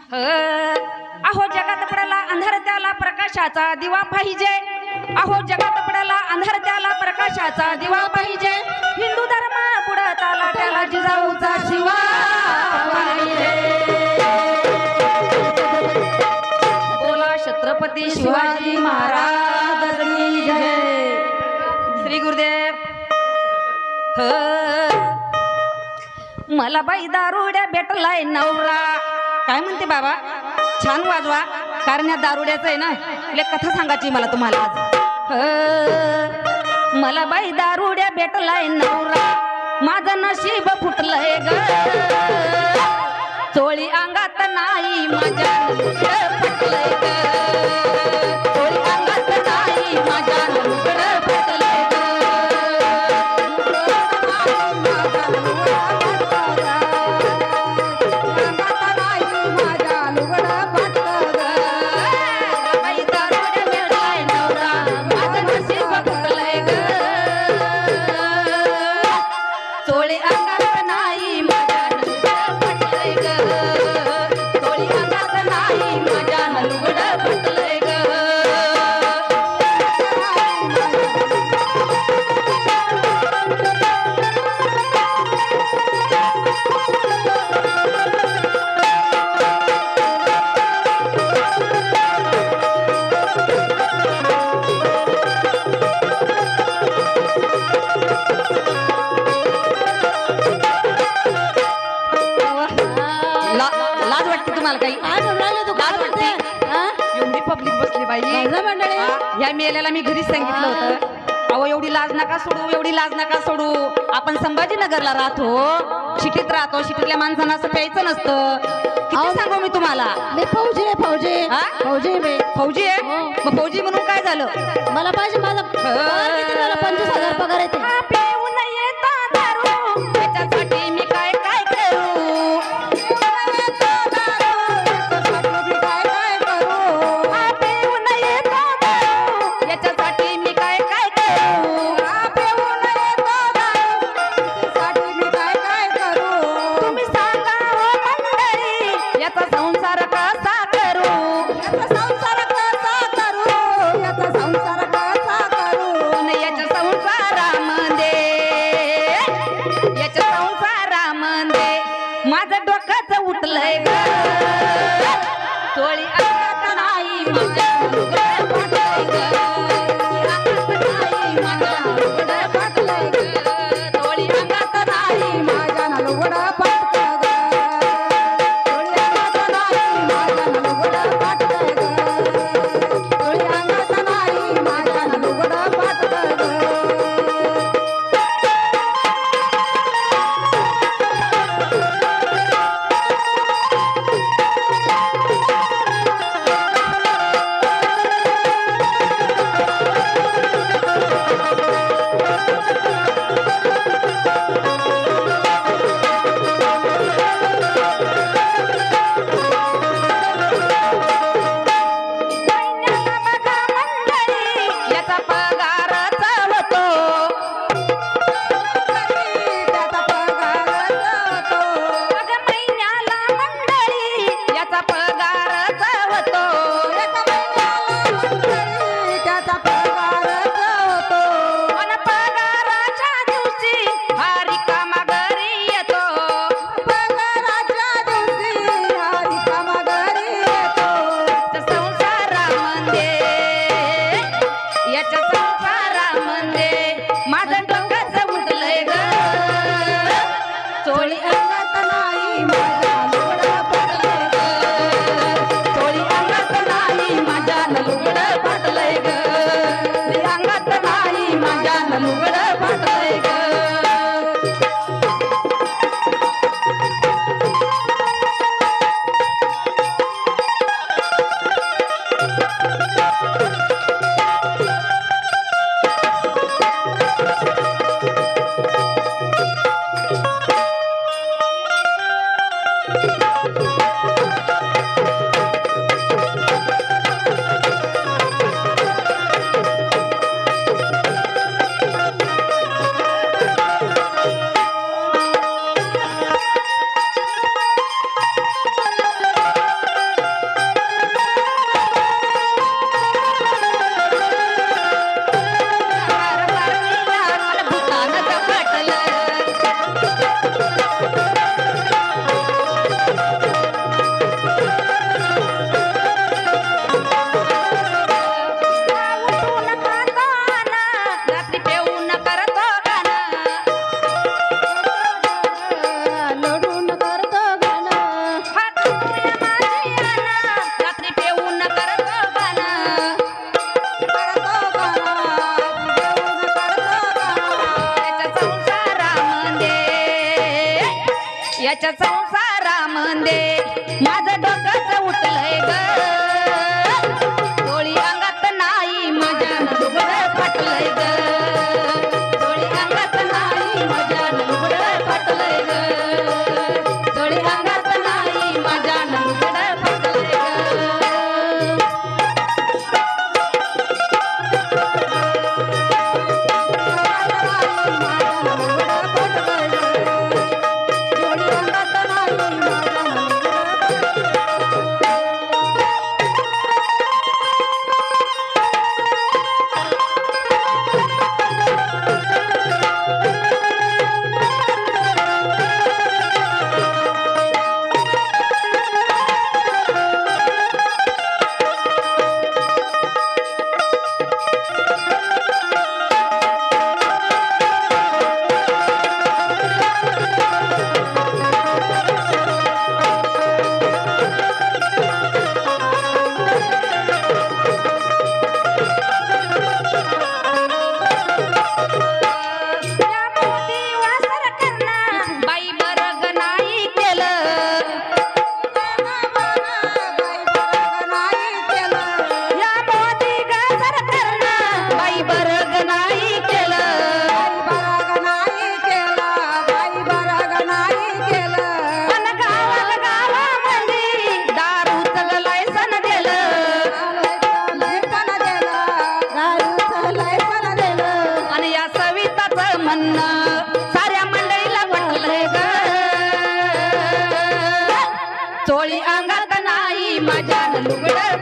अहो जगात पडाला अंधार त्याला प्रकाशाचा दिवा पाहिजे। अहो जगात पडाला अंधार त्याला प्रकाशाचा दिवा पाहिजे। हिंदू धर्म बुडत आला त्याला जिजाऊचा शिवा पाहिजे। बोला छत्रपती शिवाजी महाराज की जय। श्री गुरुदेव। मला बाई दारुड्या भेटलाय नवरा। काय म्हणते बाबा, छान वाजवा, कारण या दारुड्याचं आहे ना, ले कथा सांगायची मला तुम्हाला आज। मला बाई दारुड्या भेटलाय नवरा, माझं नशीब फुटलंय ग। चोळी अंगात नाही माझ्या फुटलंय ग। चोळी अंगात नाही माझ्या फुटलंय ग। या मेल्याला मी घरीच सांगितलं होतं, अहो एवढी लाज नका सोडू, एवढी लाज नका सोडू। आपण संभाजीनगरला राहतो, सिटीत राहतो, सिटीतल्या माणसांना असं प्यायचं नसतं। किती सांगू मी तुम्हाला। मी फौजी आहे, फौजी फौजी मी फौजी आहे। मग फौजी म्हणून काय झालं? मला पाहिजे माझा पगार किती? मला 25,000 पगार येते। त्याच्यासाठी मी काय काय करू? माझं डोकंच उठलंय ग। चोळी अंगात नाही माझ्या लुगडं फाटलंय ग। चोळी अंगात नाही माझ्या लुगडं फाटलंय ग। चोळी अंगात नाही माझ्या लुगडं फाटलंय ग। चोळी अंगात नाही माझ्या लुगडं फाटलंय ग। त्याच्या संसारामध्ये माझं डोकंच उठलंय ग चोळी अंगात नाही माझ्या लुगडं फाटलंय ग चोळी अंगात नाही माझ्या लुगडं फाटलंय ग चोळी अंगात नाही माझ्या लुगडं फाटलंय ग साऱ्या मंडळीला पटलंय ग चोळी अंगात नाही माझ्या लुगडं